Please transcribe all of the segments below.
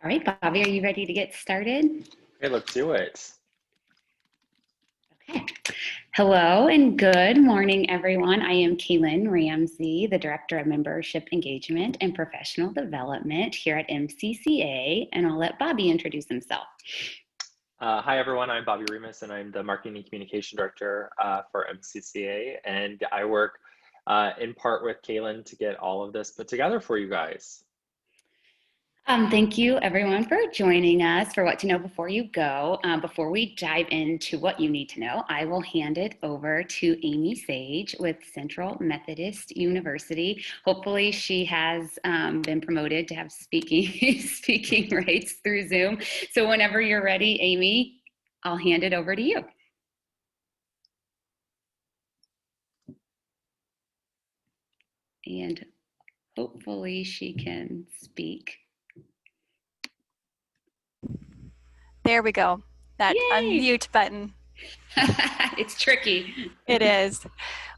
All right, Bobby, are you ready to get started? Okay, let's do it. Okay. Hello and good morning, everyone. I am Kaylin Ramsey, the Director of Membership Engagement and Professional Development here at MCCA, and I'll let Bobby introduce himself. Hi, everyone. I'm Bobby Remus, and I'm the Marketing and Communication Director for MCCA, and I work in part with Kaylin to get all of this put together for you guys. Thank you, everyone, for joining us for What to Know Before You Go. Before we dive into what you need to know, I will hand it over to Amy Sage with Central Methodist University. Hopefully, she has been promoted to have speaking rights through Zoom. So whenever you're ready, Amy, I'll hand it over to you. And hopefully she can speak. There we go. That Yay! unmute button. It's tricky. It is.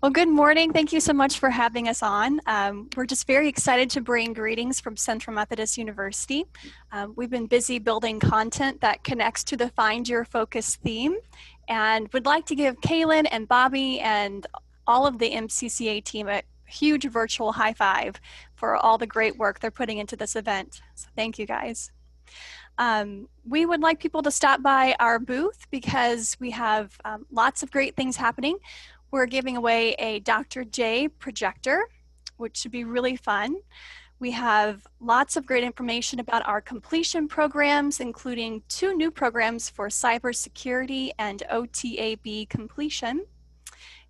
Well, good morning. Thank you so much for having us on. We're just very excited to bring greetings from Central Methodist University. We've been busy building content that connects to the Find Your Focus theme, and would like to give Kaylin and Bobby and all of the MCCA team a huge virtual high five for all the great work they're putting into this event. So thank you, guys. We would like people to stop by our booth because we have lots of great things happening. We're giving away a Dr. J projector, which should be really fun. We have lots of great information about our completion programs, including 2 new programs for cybersecurity and OTAB completion.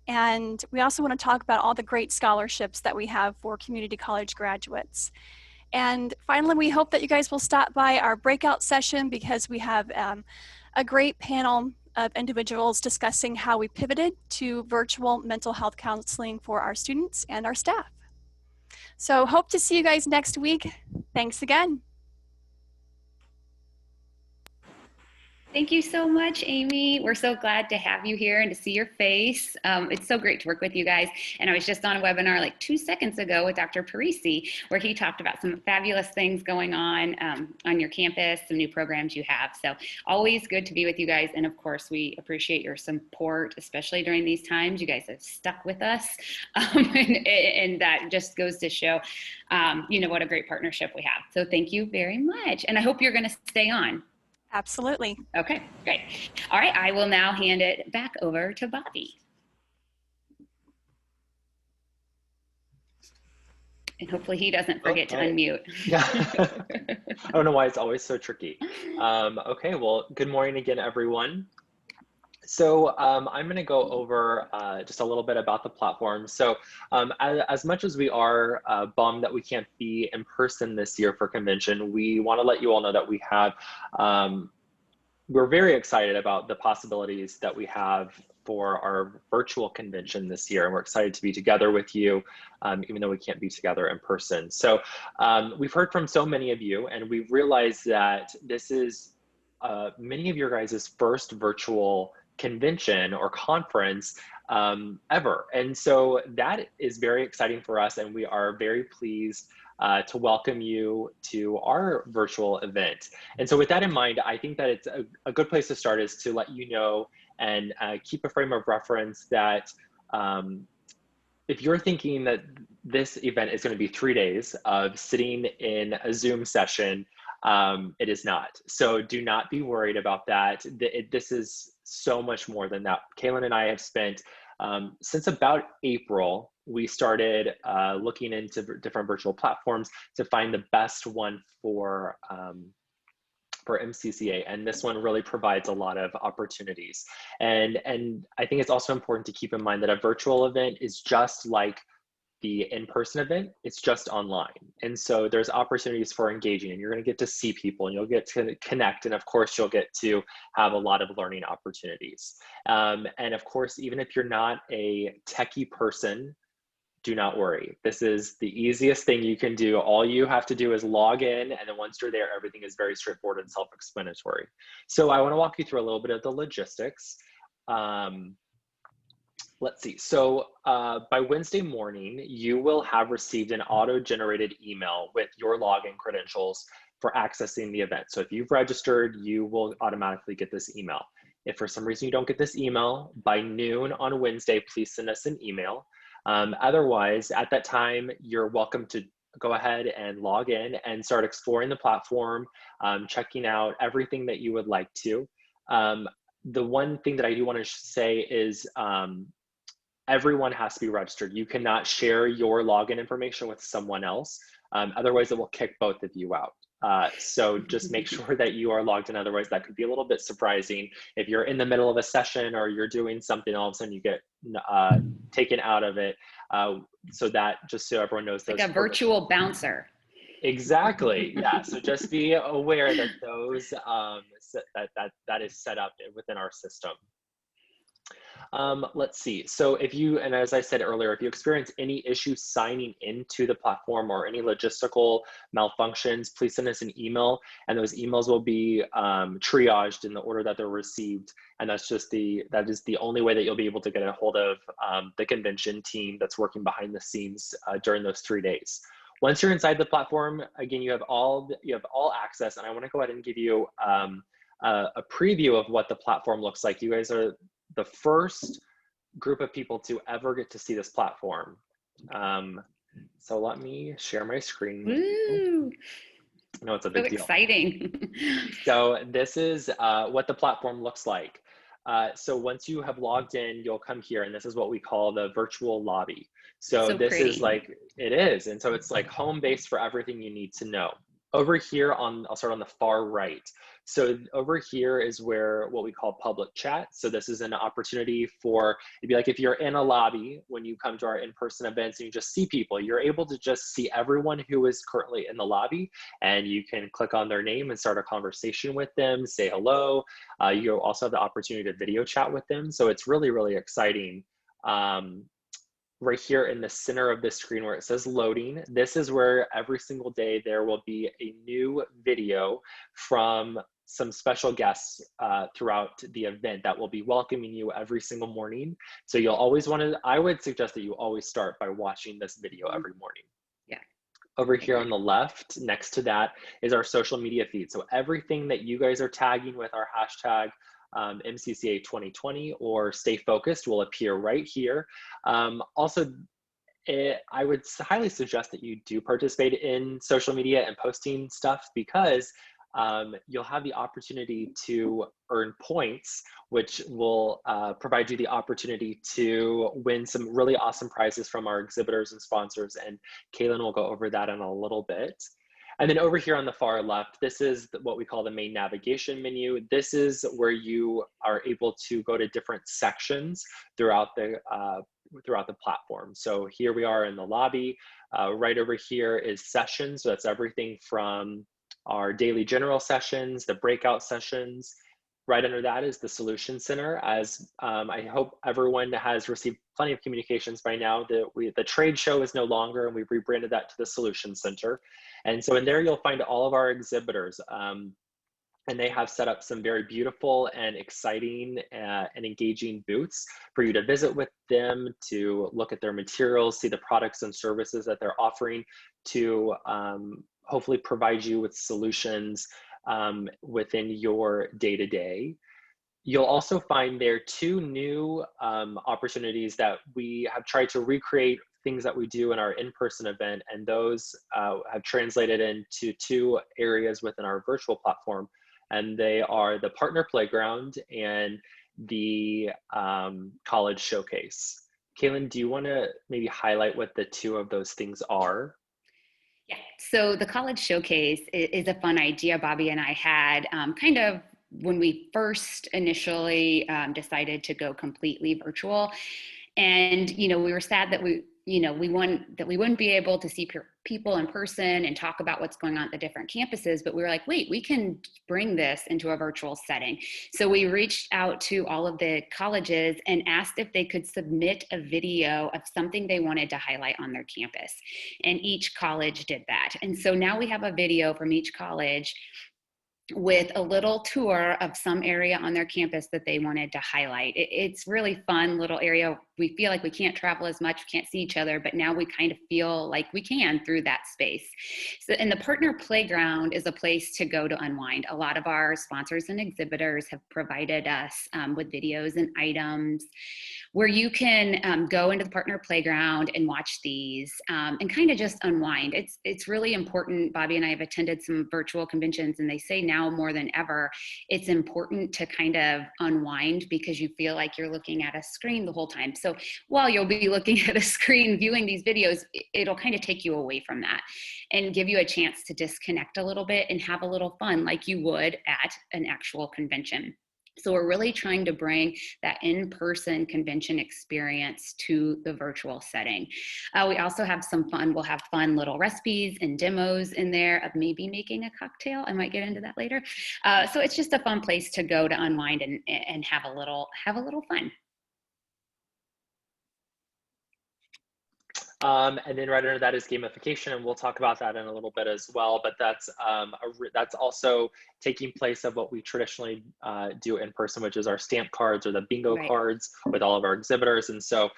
And we also want to talk about all the great scholarships that we have for community college graduates. And finally, we hope that you guys will stop by our breakout session because we have a great panel of individuals discussing how we pivoted to virtual mental health counseling for our students and our staff. So hope to see you guys next week. Thanks again. Thank you so much, Amy. We're so glad to have you here and to see your face. It's so great to work with you guys. And I was just on a webinar like 2 seconds ago with Dr. Parisi, where he talked about some fabulous things going on your campus, some new programs you have. So always good to be with you guys. And of course, we appreciate your support, especially during these times. You guys have stuck with us. And that just goes to show, what a great partnership we have. So thank you very much. And I hope you're going to stay on. Absolutely. Okay, great. All right, I will now hand it back over to Bobby. And hopefully he doesn't forget to unmute. Yeah. I don't know why it's always so tricky. Okay, well, good morning again, everyone. So I'm going to go over just a little bit about the platform. So as much as we are bummed that we can't be in person this year for convention, we want to let you all know that we have, we're very excited about the possibilities that we have for our virtual convention this year. And we're excited to be together with you, even though we can't be together in person. So we've heard from so many of you, and we've realized that this is many of your guys' first virtual convention or conference ever. And so that is very exciting for us, and we are very pleased to welcome you to our virtual event. And so with that in mind, I think that it's a good place to start is to let you know and keep a frame of reference that if you're thinking that this event is going to be 3 days of sitting in a Zoom session, it is not. So do not be worried about that. This is so much more than that. Kaylin and I have spent, since about April, we started looking into different virtual platforms to find the best one for MCCA, and this one really provides a lot of opportunities. And I think it's also important to keep in mind that a virtual event is just like the in-person event, it's just online. And so there's opportunities for engaging, and you're going to get to see people, and you'll get to connect, and of course you'll get to have a lot of learning opportunities. And of course, even if you're not a techie person, do not worry. This is the easiest thing you can do. All you have to do is log in, and then once you're there, everything is very straightforward and self-explanatory. So I want to walk you through a little bit of the logistics. Let's see. So by Wednesday morning, you will have received an auto-generated email with your login credentials for accessing the event. So if you've registered, you will automatically get this email. If for some reason you don't get this email by noon on Wednesday, please send us an email. Otherwise, at that time, you're welcome to go ahead and log in and start exploring the platform, checking out everything that you would like to. The one thing that I do want to say is everyone has to be registered. You cannot share your login information with someone else. Otherwise, it will kick both of you out. So just make sure that you are logged in. Otherwise, that could be a little bit surprising. If you're in the middle of a session or you're doing something, all of a sudden you get taken out of it. So that, just so everyone knows, like a virtual bouncer. Exactly. Yeah. So just be aware that those that is set up within our system. Let's see. So if you, and as I said earlier, if you experience any issues signing into the platform or any logistical malfunctions, please send us an email, and those emails will be triaged in the order that they're received. And that is the only way that you'll be able to get a hold of the convention team that's working behind the scenes during those 3 days. Once you're inside the platform, again, you have all access, and I want to go ahead and give you a preview of what the platform looks like. You guys are the first group of people to ever get to see this platform. So let me share my screen. Woo! No, it's a big deal. Exciting. So this is what the platform looks like. So once you have logged in, you'll come here, and this is what we call the virtual lobby. So this pretty. is like, it is. And so it's like home base for everything you need to know. Over here I'll start on the far right. So over here is where what we call public chat. So this is an opportunity for, it'd be like if you're in a lobby, when you come to our in-person events and you just see people, you're able to just see everyone who is currently in the lobby, and you can click on their name and start a conversation with them, say hello. You also have the opportunity to video chat with them. So it's really, really exciting. Right here in the center of this screen where it says loading, this is where every single day there will be a new video from some special guests throughout the event that will be welcoming you every single morning. So you'll always want to, I would suggest that you always start by watching this video every morning. Yeah. Over here on the left, next to that is our social media feed. So everything that you guys are tagging with our hashtag MCCA2020 or Stay Focused will appear right here. Also, I would highly suggest that you do participate in social media and posting stuff, because you'll have the opportunity to earn points, which will provide you the opportunity to win some really awesome prizes from our exhibitors and sponsors. And Kaylin will go over that in a little bit. And then over here on the far left, this is what we call the main navigation menu. This is where you are able to go to different sections throughout the platform. So here we are in the lobby. Right over here is sessions. So that's everything from our daily general sessions, the breakout sessions. Right under that is the Solution Center. As I hope everyone has received plenty of communications by now that the trade show is no longer, and we've rebranded that to the Solution Center. And so in there, you'll find all of our exhibitors. And they have set up some very beautiful and exciting and engaging booths for you to visit with them, to look at their materials, see the products and services that they're offering, to hopefully provide you with solutions within your day-to-day. You'll also find there 2 new opportunities that we have tried to recreate things that we do in our in-person event, and those have translated into 2 areas within our virtual platform, and they are the Partner Playground and the College Showcase. Kaylin, do you want to maybe highlight what the 2 of those things are? Yeah, so the College Showcase is a fun idea Bobby and I had kind of when we first initially decided to go completely virtual. And, you know, we were sad that we wouldn't be able to see people in person and talk about what's going on at the different campuses, but we were like, wait, we can bring this into a virtual setting. So we reached out to all of the colleges and asked if they could submit a video of something they wanted to highlight on their campus. And each college did that. And so now we have a video from each college with a little tour of some area on their campus that they wanted to highlight. It's really fun little area. We feel like we can't travel as much, we can't see each other, but now we kind of feel like we can through that space. So, and the partner playground is a place to go to unwind. A lot of our sponsors and exhibitors have provided us with videos and items where you can go into the partner playground and watch these and kind of just unwind. It's really important. Bobby and I have attended some virtual conventions, and they say now more than ever, it's important to kind of unwind because you feel like you're looking at a screen the whole time. So while you'll be looking at a screen, viewing these videos, it'll kind of take you away from that and give you a chance to disconnect a little bit and have a little fun like you would at an actual convention. So we're really trying to bring that in-person convention experience to the virtual setting. We also have some fun, we'll have fun little recipes and demos in there of maybe making a cocktail. I might get into that later. So it's just a fun place to go to unwind and have a little fun. And then right under that is gamification, and we'll talk about that in a little bit as well. But that's also taking place of what we traditionally do in person, which is our stamp cards or the bingo cards with all of our exhibitors. And so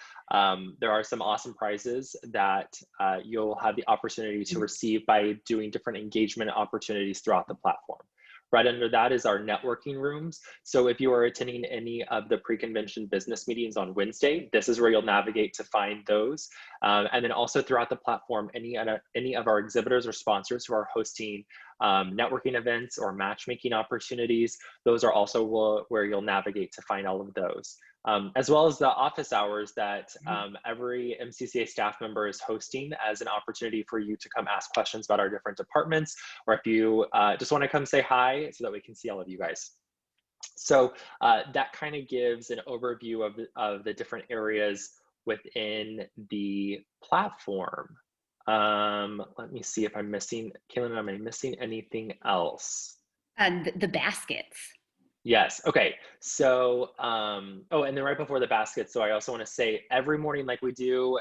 there are some awesome prizes that you'll have the opportunity to receive by doing different engagement opportunities throughout the platform. Right under that is our networking rooms. So if you are attending any of the pre-convention business meetings on Wednesday, this is where you'll navigate to find those. And then also throughout the platform, any of our exhibitors or sponsors who are hosting networking events or matchmaking opportunities, those are also where you'll navigate to find all of those. As well as the office hours that every MCCA staff member is hosting as an opportunity for you to come ask questions about our different departments, or if you just want to come say hi so that we can see all of you guys. So that kind of gives an overview of the different areas within the platform. Let me see if I'm missing, Kaylin, am I missing anything else? The baskets. Yes. Okay. So, oh, and then right before the basket. So I also want to say every morning, like we do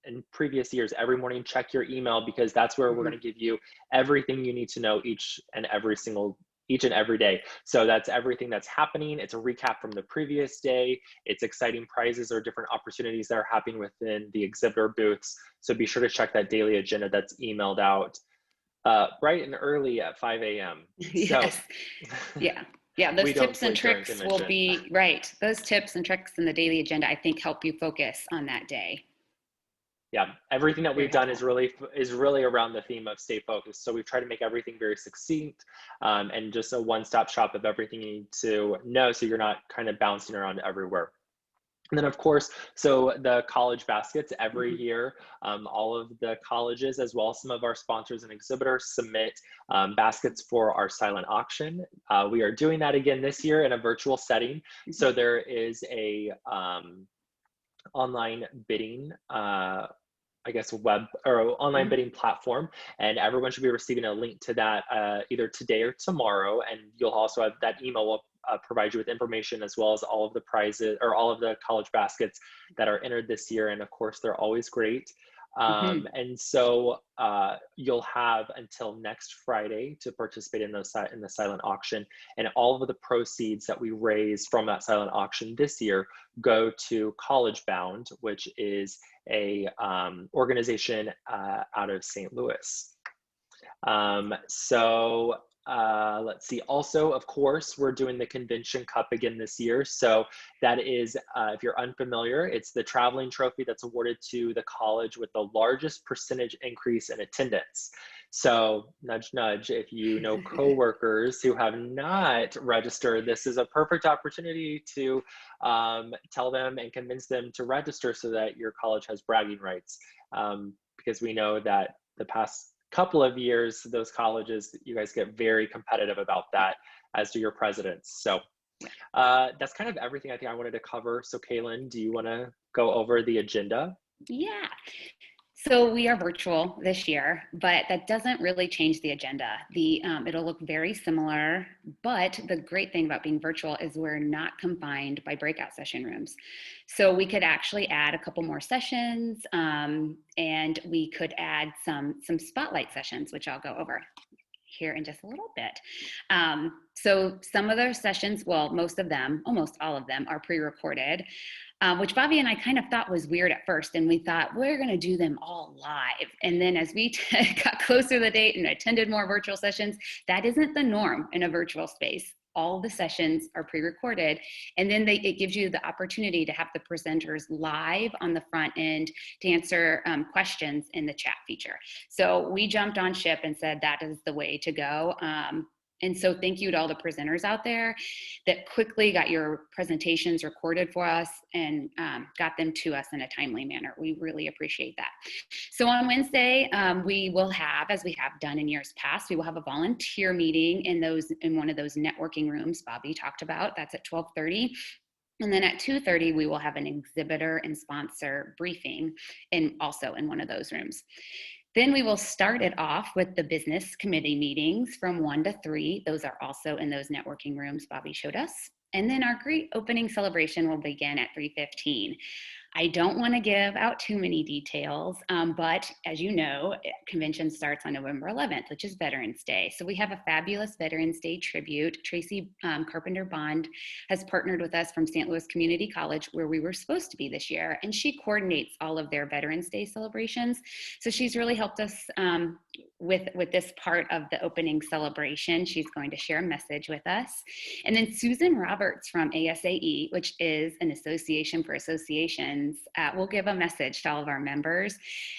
in previous years, every morning, check your email, because that's where we're going to give you everything you need to know each and every day. So that's everything that's happening. It's a recap from the previous day. It's exciting prizes or different opportunities that are happening within the exhibitor booths. So be sure to check that daily agenda that's emailed out bright and early at 5 a.m. Yes. So, yeah, those tips and tricks will be right. Those tips and tricks in the daily agenda, I think, help you focus on that day. Yeah, everything that we've done is really around the theme of stay focused. So we've tried to make everything very succinct and just a one-stop shop of everything you need to know, so you're not kind of bouncing around everywhere. And then, of course, so the college baskets every year, all of the colleges, as well as some of our sponsors and exhibitors, submit baskets for our silent auction. We are doing that again this year in a virtual setting. So there is a online bidding, I guess, web or online bidding platform, and everyone should be receiving a link to that either today or tomorrow. And you'll also have that email will provide you with information, as well as all of the prizes or all of the college baskets that are entered this year. And of course, they're always great. And so you'll have until next Friday to participate in the silent auction, and all of the proceeds that we raise from that silent auction this year go to College Bound, which is a organization out of St. Louis. Let's see. Also, of course, we're doing the Convention Cup again this year. So that is, if you're unfamiliar, it's the traveling trophy that's awarded to the college with the largest percentage increase in attendance. So nudge, nudge, if you know coworkers who have not registered, this is a perfect opportunity to tell them and convince them to register so that your college has bragging rights. Because we know that the past couple of years, those colleges, you guys get very competitive about that, as do your presidents. So that's kind of everything I think I wanted to cover. So Kaylin, do you want to go over the agenda? Yeah. So we are virtual this year, but that doesn't really change the agenda. It'll look very similar, but the great thing about being virtual is we're not confined by breakout session rooms. So we could actually add a couple more sessions, and we could add some spotlight sessions, which I'll go over here in just a little bit. So some of those sessions, well, most of them, almost all of them, are pre-recorded, which Bobby and I kind of thought was weird at first. And we thought, we're going to do them all live. And then as we got closer to the date and attended more virtual sessions, that isn't the norm in a virtual space. All the sessions are pre-recorded, and then it gives you the opportunity to have the presenters live on the front end to answer questions in the chat feature. So we jumped on ship and said that is the way to go. And so thank you to all the presenters out there that quickly got your presentations recorded for us and got them to us in a timely manner. We really appreciate that. So on Wednesday, we will have, as we have done in years past, we will have a volunteer meeting in one of those networking rooms Bobby talked about. That's at 12:30. And then at 2:30, we will have an exhibitor and sponsor briefing, and also in one of those rooms. Then we will start it off with the business committee meetings from 1 to 3. Those are also in those networking rooms Bobby showed us. And then our great opening celebration will begin at 3:15. I don't want to give out too many details, but as you know, convention starts on November 11th, which is Veterans Day. So we have a fabulous Veterans Day tribute. Tracy Carpenter Bond has partnered with us from St. Louis Community College, where we were supposed to be this year, and she coordinates all of their Veterans Day celebrations. So she's really helped us with this part of the opening celebration. She's going to share a message with us. And then Susan Roberts from ASAE, which is an association for associations, will give a message to all of our members.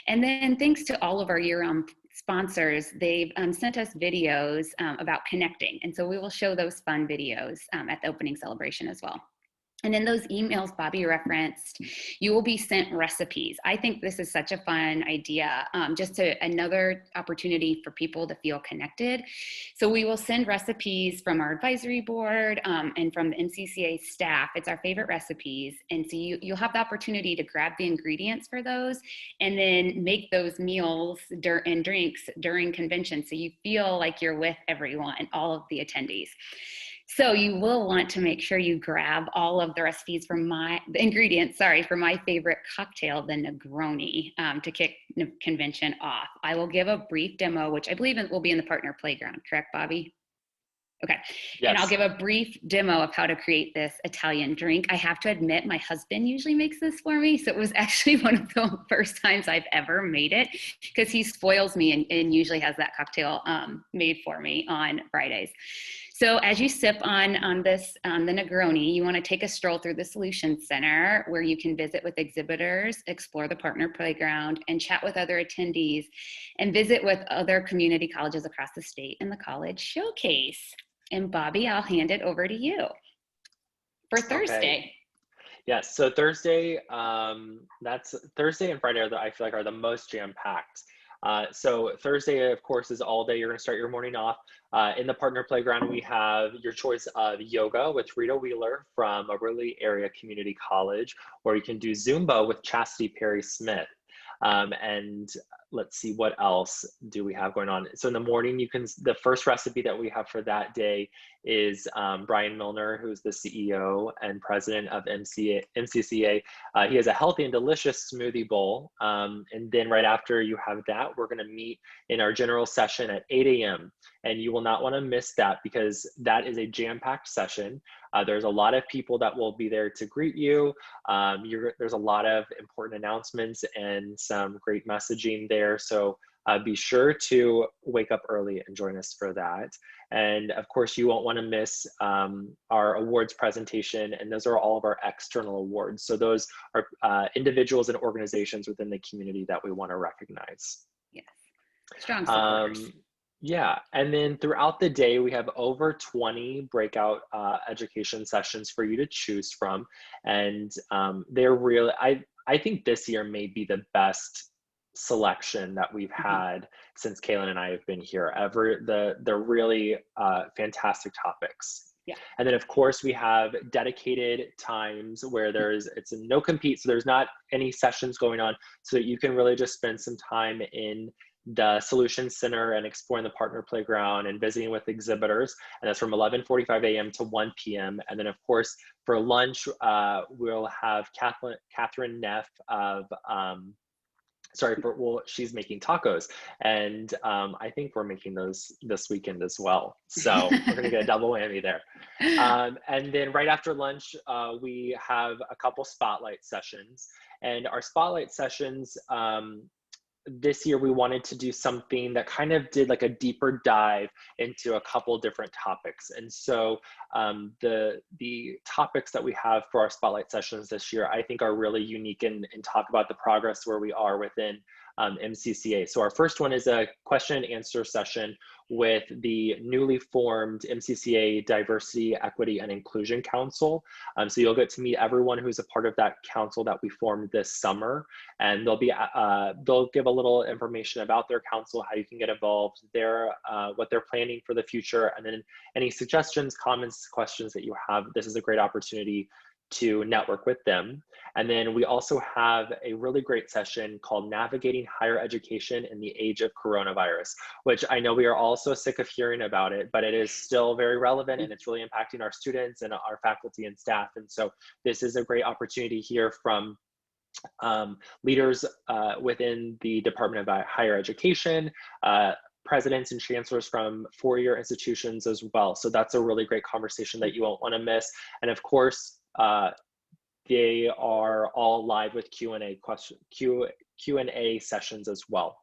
And then thanks to all of our year-round sponsors, they've sent us videos about connecting. And so we will show those fun videos at the opening celebration as well. And in those emails Bobby referenced, you will be sent recipes. I think this is such a fun idea, just another opportunity for people to feel connected. So we will send recipes from our advisory board and from the MCCA staff. It's our favorite recipes. And so you'll have the opportunity to grab the ingredients for those and then make those meals and drinks during convention, so you feel like you're with everyone, all of the attendees. So you will want to make sure you grab all of the recipes for my favorite cocktail, the Negroni, to kick the convention off. I will give a brief demo, which I believe will be in the partner playground, correct, Bobby? Okay. Yes. And I'll give a brief demo of how to create this Italian drink. I have to admit, my husband usually makes this for me. So it was actually one of the first times I've ever made it, because he spoils me and usually has that cocktail made for me on Fridays. So as you sip on the Negroni, you want to take a stroll through the Solutions Center, where you can visit with exhibitors, explore the partner playground, and chat with other attendees, and visit with other community colleges across the state in the college showcase. And Bobby, I'll hand it over to you for Thursday. Okay. Yes, so Thursday, that's Thursday and Friday I feel like are the most jam-packed. So Thursday, of course, is all day. You're going to start your morning off. In the partner playground, we have your choice of yoga with Rita Wheeler from a Ridley Area Community College, or you can do Zumba with Chastity Perry Smith. And let's see, what else do we have going on? So in the morning, the first recipe that we have for that day is Brian Milner, who's the CEO and president of MCCA. He has a healthy and delicious smoothie bowl. And then right after you have that, we're gonna meet in our general session at 8 a.m. And you will not wanna miss that, because that is a jam-packed session. There's a lot of people that will be there to greet you. There's a lot of important announcements and some great messaging there. So be sure to wake up early and join us for that. And of course, you won't want to miss our awards presentation. And those are all of our external awards. So those are individuals and organizations within the community that we want to recognize. Yes, strong supporters. Yeah, and then throughout the day, we have over 20 breakout education sessions for you to choose from. And they're really, I think this year may be the best selection that we've had since Kaylin and I have been here. They're really fantastic topics. Yeah. And then of course we have dedicated times where it's a no compete. So there's not any sessions going on, so that you can really just spend some time in the Solutions Center and exploring the partner playground and visiting with exhibitors. And that's from 11:45 a.m. to 1 p.m. And then of course, for lunch, we'll have Catherine Neff of sorry for, well, she's making tacos, and I think we're making those this weekend as well. So we're gonna get a double whammy there. And then right after lunch, we have a couple spotlight sessions, and our spotlight sessions, this year we wanted to do something that kind of did like a deeper dive into a couple different topics. And so the topics that we have for our spotlight sessions this year, I think are really unique and talk about the progress where we are within MCCA. So our first one is a question and answer session with the newly formed MCCA Diversity, Equity, and Inclusion Council. So you'll get to meet everyone who's a part of that council that we formed this summer, and they'll give a little information about their council, how you can get involved, what they're planning for the future, and then any suggestions, comments, questions that you have. This is a great opportunity to network with them. And then we also have a really great session called Navigating Higher Education in the Age of Coronavirus, which I know we are all so sick of hearing about it, but it is still very relevant and it's really impacting our students and our faculty and staff. And so this is a great opportunity to hear from leaders within the Department of Higher Education, presidents and chancellors from four-year institutions as well. So that's a really great conversation that you won't want to miss. And of course, they are all live with Q&A sessions as well.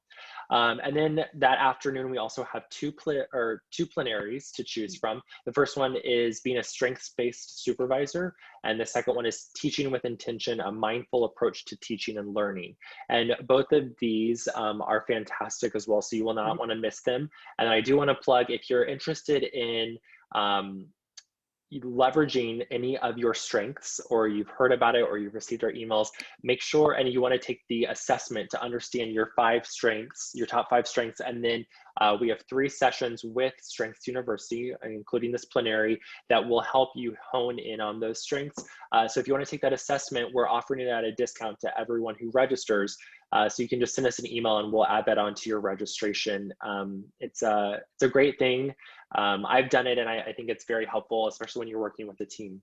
And then that afternoon, we also have two plenaries to choose from. The first one is being a strengths-based supervisor, and the second one is teaching with intention, a mindful approach to teaching and learning. And both of these are fantastic as well, so you will not want to miss them. And I do want to plug, if you're interested in leveraging any of your strengths, or you've heard about it, or you've received our emails, make sure, and you want to take the assessment to understand your 5 strengths, your top 5 strengths. And then we have 3 sessions with Strengths University, including this plenary, that will help you hone in on those strengths. So if you want to take that assessment, we're offering it at a discount to everyone who registers. So you can just send us an email and we'll add that onto your registration. It's a great thing. I've done it and I think it's very helpful, especially when you're working with a team.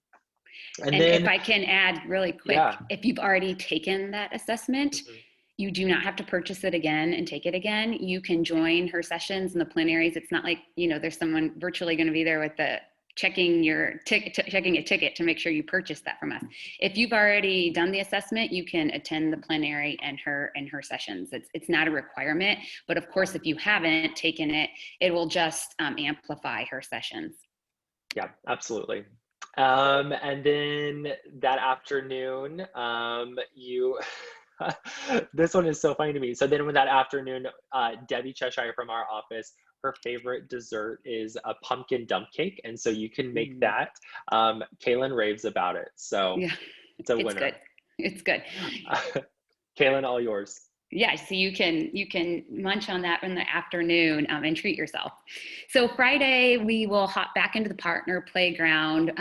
And then, if I can add really quick, yeah. If you've already taken that assessment, you do not have to purchase it again and take it again. You can join her sessions and the plenaries. It's not like, there's someone virtually going to be there with the checking a ticket to make sure you purchase that from us. If you've already done the assessment, you can attend the plenary and her sessions. It's not a requirement, but of course, if you haven't taken it, it will just amplify her sessions. Yeah, absolutely. And then that afternoon, this one is so funny to me. So then with that afternoon, Debbie Cheshire from our office, her favorite dessert is a pumpkin dump cake. And so you can make that. Kaylin raves about it. So yeah, it's a winner. It's good. Kaylin, all yours. Yeah, so you can munch on that in the afternoon and treat yourself. So Friday, we will hop back into the partner playground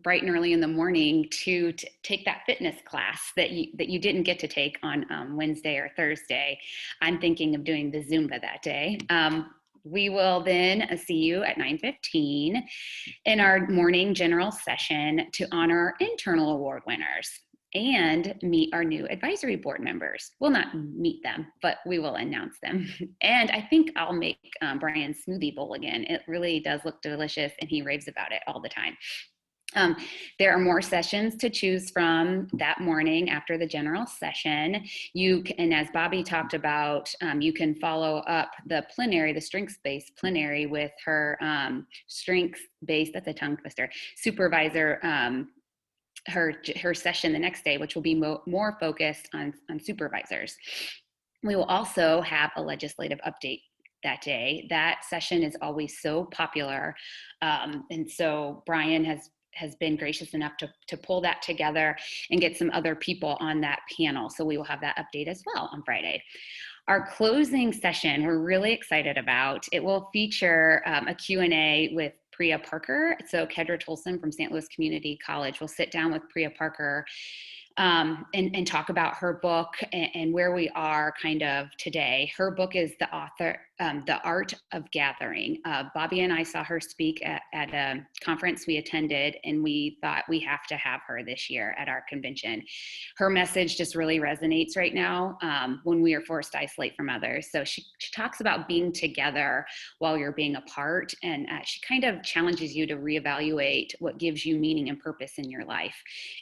bright and early in the morning to take that fitness class that you didn't get to take on Wednesday or Thursday. I'm thinking of doing the Zumba that day. We will then see you at 9:15 in our morning general session to honor our internal award winners and meet our new advisory board members. We'll not meet them, but we will announce them. And I think I'll make Brian's smoothie bowl again. It really does look delicious and he raves about it all the time. There are more sessions to choose from that morning after the general session. And as Bobby talked about, you can follow up the plenary, the strengths-based plenary with her strengths-based, that's a tongue twister, supervisor, her session the next day, which will be more focused on supervisors. We will also have a legislative update that day. That session is always so popular. And so Brian has been gracious enough to pull that together and get some other people on that panel. So we will have that update as well on Friday. Our closing session, we're really excited about. It will feature a Q&A with Priya Parker. So Kedra Tolson from St. Louis Community College will sit down with Priya Parker and talk about her book and where we are kind of today. Her book is the author The Art of Gathering. Bobby and I saw her speak at a conference we attended, and we thought we have to have her this year at our convention. Her message just really resonates right now when we are forced to isolate from others. So she talks about being together while you're being apart, and she kind of challenges you to reevaluate what gives you meaning and purpose in your life.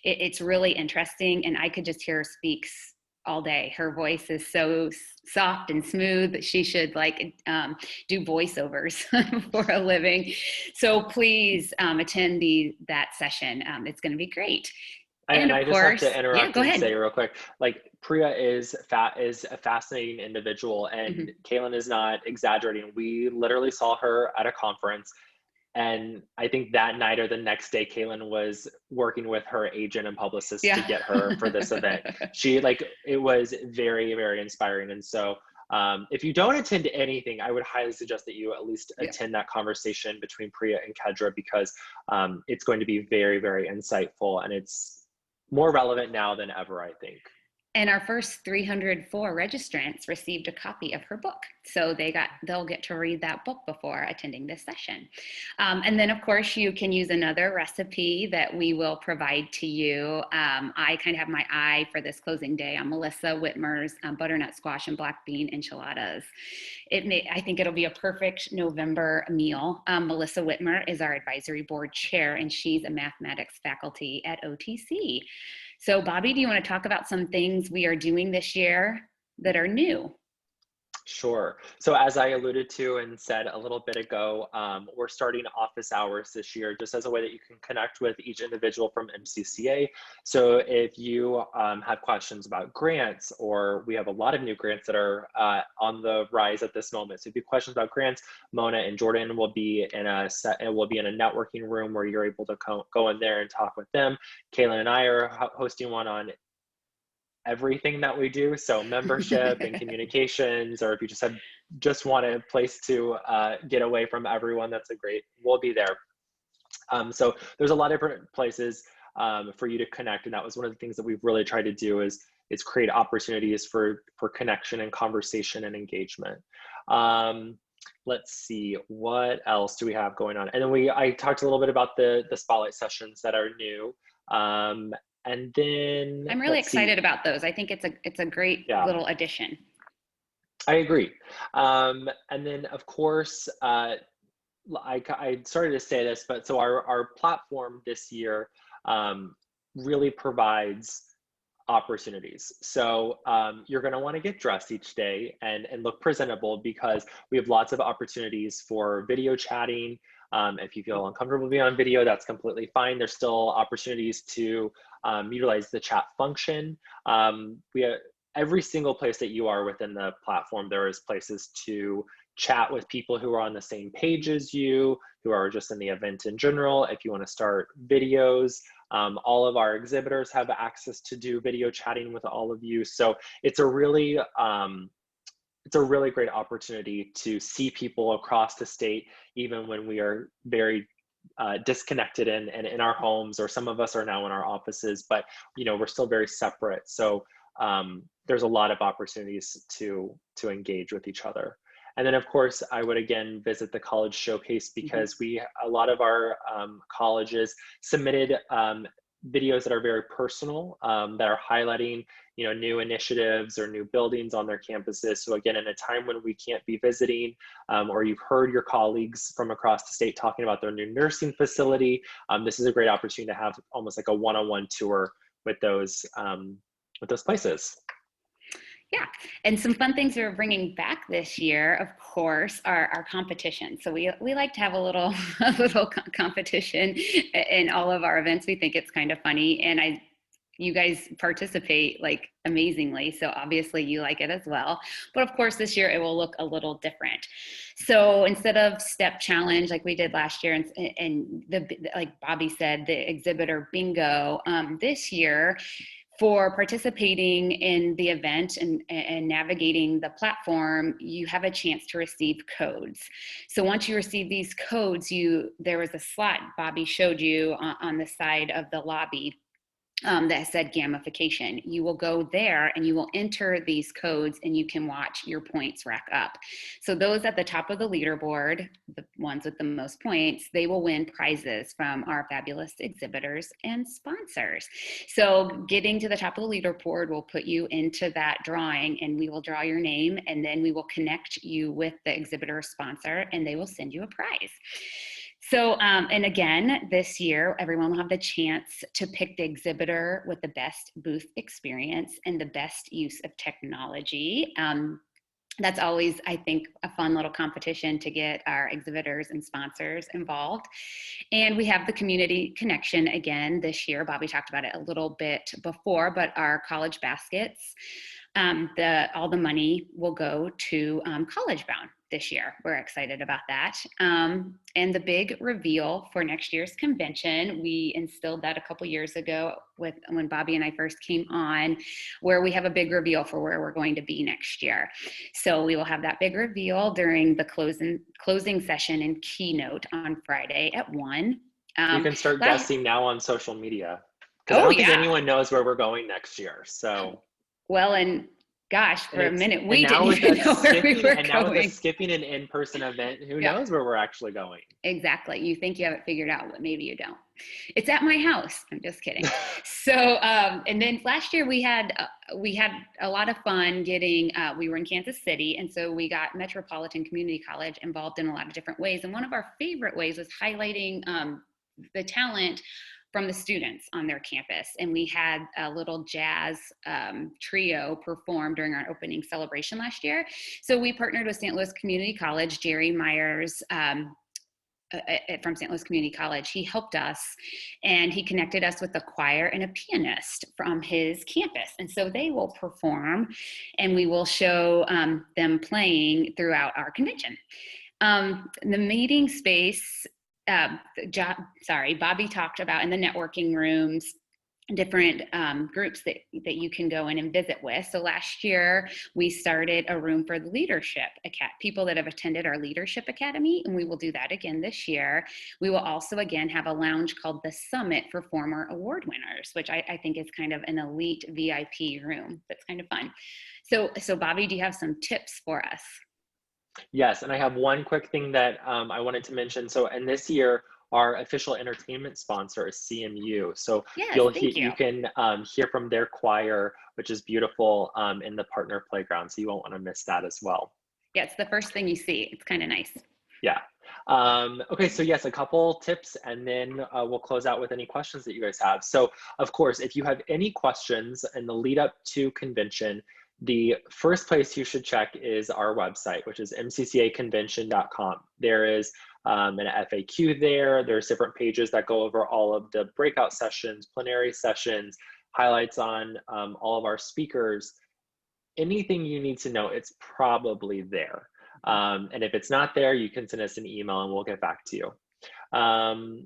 It's really interesting, and I could just hear her speak all day. Her voice is so soft and smooth that she should do voiceovers for a living. So please attend that session. It's going to be great. And of I just course, have to interrupt go and ahead. say real quick, like Priya is a fascinating individual, and Kaylin is not exaggerating. We literally saw her at a conference, and I think that night or the next day, Kaylin was working with her agent and publicist to get her for this event. It was very, very inspiring. And so if you don't attend anything, I would highly suggest that you at least attend that conversation between Priya and Kedra, because it's going to be very, very insightful, and it's more relevant now than ever, I think. And our first 304 registrants received a copy of her book. So they'll get to read that book before attending this session. And then of course you can use another recipe that we will provide to you. I kind of have my eye for this closing day on Melissa Whitmer's butternut squash and black bean enchiladas. I think it'll be a perfect November meal. Melissa Whitmer is our advisory board chair, and she's a mathematics faculty at OTC. So Bobby, do you want to talk about some things we are doing this year that are new? Sure. So as I alluded to and said a little bit ago, we're starting office hours this year just as a way that you can connect with each individual from MCCA. So if you have questions about grants, or we have a lot of new grants that are on the rise at this moment. So if you have questions about grants, Mona and Jordan will be in a networking room where you're able to go in there and talk with them. Kaylin and I are hosting one on everything that we do, so membership and communications, or if you just want a place to get away from everyone, we'll be there. So there's a lot of different places for you to connect, and that was one of the things that we've really tried to do is create opportunities for connection and conversation and engagement. Let's see, what else do we have going on? And then I talked a little bit about the spotlight sessions that are new. And then I'm really excited about those. I think it's a great little addition. I agree. And then of course, I started to say this, but so our platform this year really provides opportunities. So you're going to want to get dressed each day and look presentable, because we have lots of opportunities for video chatting. If you feel uncomfortable being on video, that's completely fine. There's still opportunities to utilize the chat function. Every single place that you are within the platform, there is places to chat with people who are on the same page as you, who are just in the event in general. If you want to start videos, all of our exhibitors have access to do video chatting with all of you. So it's a really great opportunity to see people across the state, even when we are very disconnected and in our homes, or some of us are now in our offices, but we're still very separate. So there's a lot of opportunities to engage with each other. And then of course, I would again visit the college showcase, because a lot of our colleges submitted videos that are very personal, that are highlighting new initiatives or new buildings on their campuses. So again, in a time when we can't be visiting, or you've heard your colleagues from across the state talking about their new nursing facility, this is a great opportunity to have almost like a one-on-one tour with those places. Yeah, and some fun things we're bringing back this year, of course, are our competition. So we like to have a little competition in all of our events. We think it's kind of funny, and you guys participate like amazingly, so obviously you like it as well. But of course, this year it will look a little different. So instead of step challenge like we did last year, and like Bobby said, the exhibitor bingo, this year, for participating in the event and navigating the platform, you have a chance to receive codes. So once you receive these codes, there was a slot Bobby showed you on the side of the lobby that said gamification. You will go there and you will enter these codes and you can watch your points rack up. So those at the top of the leaderboard, the ones with the most points, they will win prizes from our fabulous exhibitors and sponsors. So getting to the top of the leaderboard will put you into that drawing, and we will draw your name, and then we will connect you with the exhibitor or sponsor, and they will send you a prize. So, and again, this year, everyone will have the chance to pick the exhibitor with the best booth experience and the best use of technology. That's always, I think, a fun little competition to get our exhibitors and sponsors involved. And we have the community connection again this year. Bobby talked about it a little bit before, but our college baskets, all the money will go to College Bound this year. We're excited about that. And the big reveal for next year's convention, we instilled that a couple years ago when Bobby and I first came on, where we have a big reveal for where we're going to be next year. So we will have that big reveal during the closing session and keynote on Friday at 1. You can start guessing now on social media, because I don't think anyone knows where we're going next year. So, well, and gosh, for a minute we didn't even know where we were going. And now with the skipping an in-person event, who knows where we're actually going? Exactly. You think you have it figured out, but maybe you don't. It's at my house. I'm just kidding. So, and then last year we had a lot of fun getting, we were in Kansas City, and so we got Metropolitan Community College involved in a lot of different ways. And one of our favorite ways was highlighting the talent from the students on their campus. And we had a little jazz trio perform during our opening celebration last year. So we partnered with St. Louis Community College. Jerry Myers from St. Louis Community College, he helped us, and he connected us with a choir and a pianist from his campus. And so they will perform, and we will show them playing throughout our convention. The meeting space, Bobby talked about in the networking rooms, different groups that you can go in and visit with. So last year we started a room for the leadership people that have attended our leadership academy, and we will do that again this year. We will also again have a lounge called the Summit for former award winners, which I think is kind of an elite VIP room. That's kind of fun. So Bobby, do you have some tips for us? Yes, and I have one quick thing that I wanted to mention. So, and this year, our official entertainment sponsor is CMU. So yes, you can hear from their choir, which is beautiful, in the partner playground. So you won't want to miss that as well. Yeah, it's the first thing you see. It's kind of nice. Yeah. Okay, so yes, a couple tips, and then we'll close out with any questions that you guys have. So of course, if you have any questions in the lead up to convention, the first place you should check is our website, which is MCCA2020.com. There is an FAQ there. There's different pages that go over all of the breakout sessions, plenary sessions, highlights on all of our speakers. Anything you need to know, it's probably there. And if it's not there, you can send us an email and we'll get back to you.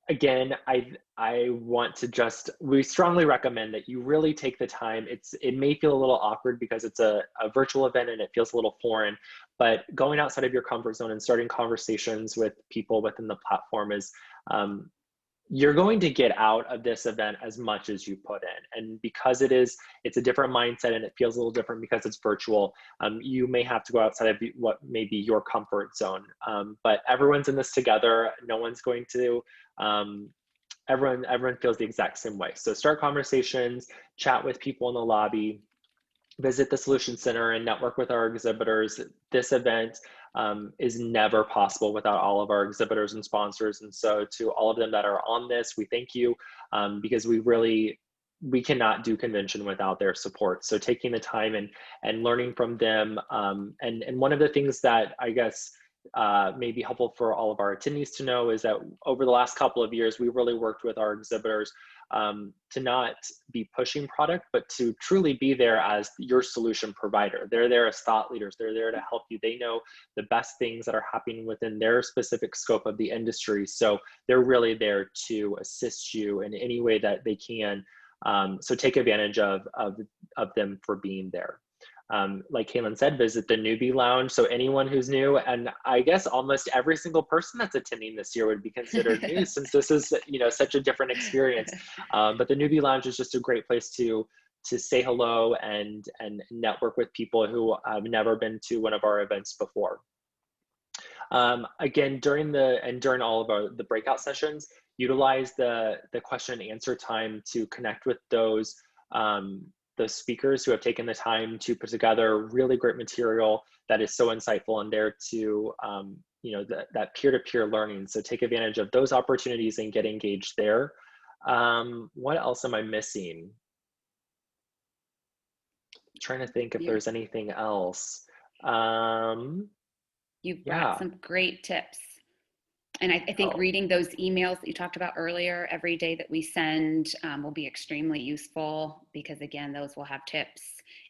Again, I want to we strongly recommend that you really take the time. It may feel a little awkward because it's a virtual event and it feels a little foreign, but going outside of your comfort zone and starting conversations with people within the platform is, you're going to get out of this event as much as you put in. And because it's a different mindset and it feels a little different because it's virtual, you may have to go outside of what may be your comfort zone. But everyone's in this together. No one's going to, everyone feels the exact same way. So start conversations, chat with people in the lobby, visit the Solution Center and network with our exhibitors. This event is never possible without all of our exhibitors and sponsors. And so to all of them that are on this, we thank you, because we cannot do convention without their support. So taking the time and learning from them. And one of the things that I guess may be helpful for all of our attendees to know is that over the last couple of years, we really worked with our exhibitors to not be pushing product, but to truly be there as your solution provider. They're there as thought leaders. They're there to help you. They know the best things that are happening within their specific scope of the industry. So they're really there to assist you in any way that they can. So take advantage of them for being there. like Kaylin said, visit the newbie lounge. So anyone who's new, and I guess almost every single person that's attending this year would be considered new, since this is, you know, such a different experience. But the newbie lounge is just a great place to say hello and network with people who have never been to one of our events before. Again, during all of the breakout sessions, utilize the question and answer time to connect with those speakers who have taken the time to put together really great material that is so insightful and there to, you know, that peer-to-peer learning. So take advantage of those opportunities and get engaged there. What else am I missing? I'm trying to think if there's anything else. You've brought some great tips. And I think reading those emails that you talked about earlier every day that we send will be extremely useful, because again, those will have tips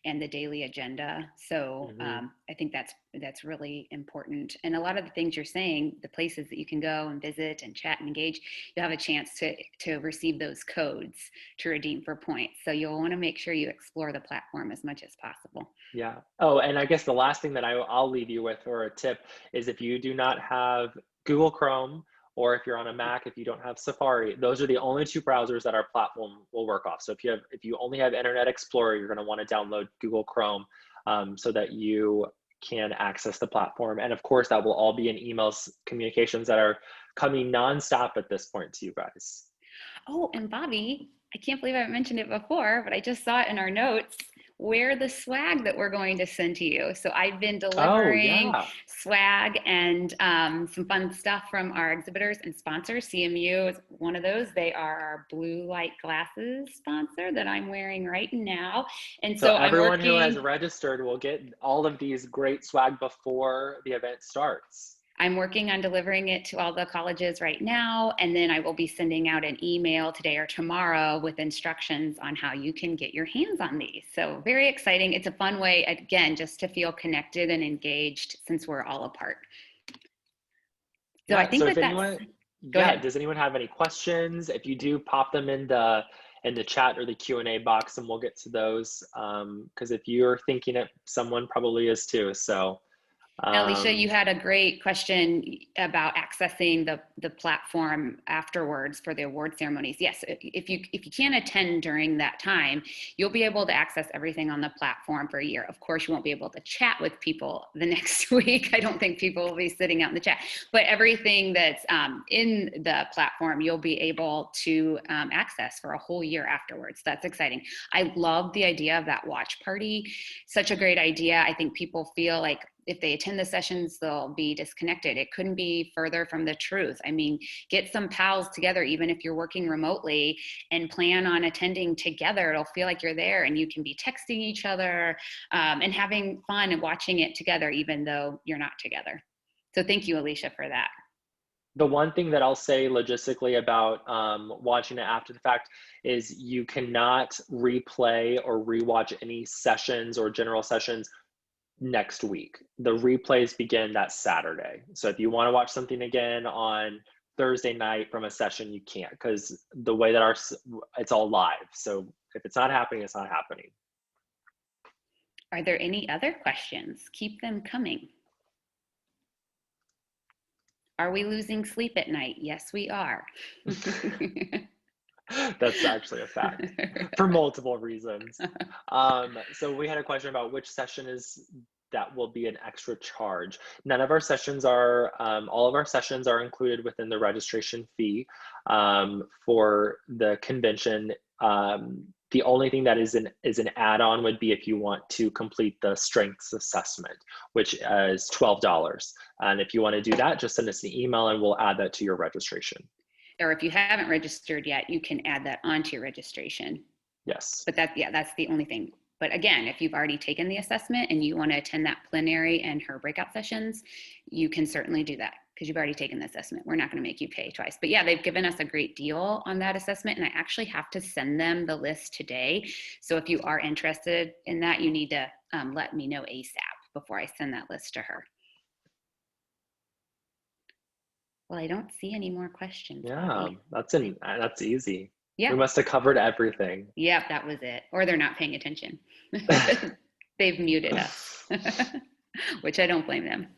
and the daily agenda. So I think that's really important. And a lot of the things you're saying, the places that you can go and visit and chat and engage, you'll have a chance to receive those codes to redeem for points. So you'll want to make sure you explore the platform as much as possible. Yeah. Oh, and I guess the last thing that I'll leave you with, or a tip, is if you do not have Google Chrome, or if you're on a Mac, if you don't have Safari, those are the only two browsers that our platform will work off. So if you only have Internet Explorer, you're going to want to download Google Chrome so that you can access the platform. And of course, that will all be in emails, communications that are coming nonstop at this point to you guys. Oh, and Bobby, I can't believe I haven't mentioned it before, but I just saw it in our notes. Wear the swag that we're going to send to you. So I've been delivering swag and some fun stuff from our exhibitors and sponsors. CMU is one of those. They are our blue light glasses sponsor that I'm wearing right now. And so everyone who has registered will get all of these great swag before the event starts. I'm working on delivering it to all the colleges right now, and then I will be sending out an email today or tomorrow with instructions on how you can get your hands on these. So very exciting. It's a fun way, again, just to feel connected and engaged since we're all apart. So I think does anyone have any questions? If you do, pop them in the chat or the Q&A box, and we'll get to those. Because if you're thinking it, someone probably is too. So. Alicia, you had a great question about accessing the platform afterwards for the award ceremonies. Yes, if you can't attend during that time, you'll be able to access everything on the platform for a year. Of course, you won't be able to chat with people the next week. I don't think people will be sitting out in the chat, but everything that's in the platform, you'll be able to access for a whole year afterwards. That's exciting. I love the idea of that watch party. Such a great idea. I think people feel like if they attend the sessions, they'll be disconnected. It couldn't be further from the truth. I mean, get some pals together, even if you're working remotely, and plan on attending together. It'll feel like you're there, and you can be texting each other and having fun and watching it together, even though you're not together. So thank you, Alicia, for that. The one thing that I'll say logistically about watching it after the fact is you cannot replay or rewatch any sessions or general sessions next week. The replays begin that Saturday. So if you want to watch something again on Thursday night from a session, you can't, because the way that it's all live. So if it's not happening, it's not happening. Are there any other questions? Keep them coming. Are we losing sleep at night? Yes, we are. That's actually a fact for multiple reasons. So we had a question about which session that will be an extra charge. None of our sessions are, all of our sessions are included within the registration fee for the convention. The only thing that is an add-on would be if you want to complete the strengths assessment, which is $12. And if you want to do that, just send us an email and we'll add that to your registration. Or if you haven't registered yet, you can add that onto your registration. Yes. But that's the only thing. But again, if you've already taken the assessment and you want to attend that plenary and her breakout sessions, you can certainly do that because you've already taken the assessment. We're not going to make you pay twice. But yeah, they've given us a great deal on that assessment, and I actually have to send them the list today. So if you are interested in that, you need to let me know ASAP before I send that list to her. Well, I don't see any more questions. Yeah, Bobby. that's easy. Yeah. We must have covered everything. Yep, that was it. Or they're not paying attention. They've muted us, which I don't blame them.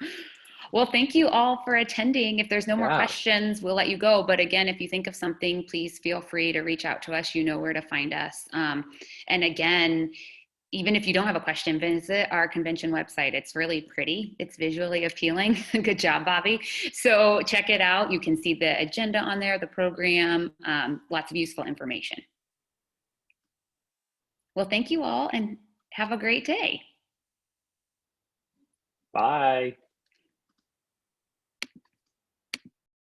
Well, thank you all for attending. If there's no more Yeah. questions, we'll let you go. But again, if you think of something, please feel free to reach out to us. You know where to find us. And again, even if you don't have a question, visit our convention website. It's really pretty. It's visually appealing. Good job, Bobby. So check it out. You can see the agenda on there, the program, lots of useful information. Well, thank you all and have a great day. Bye.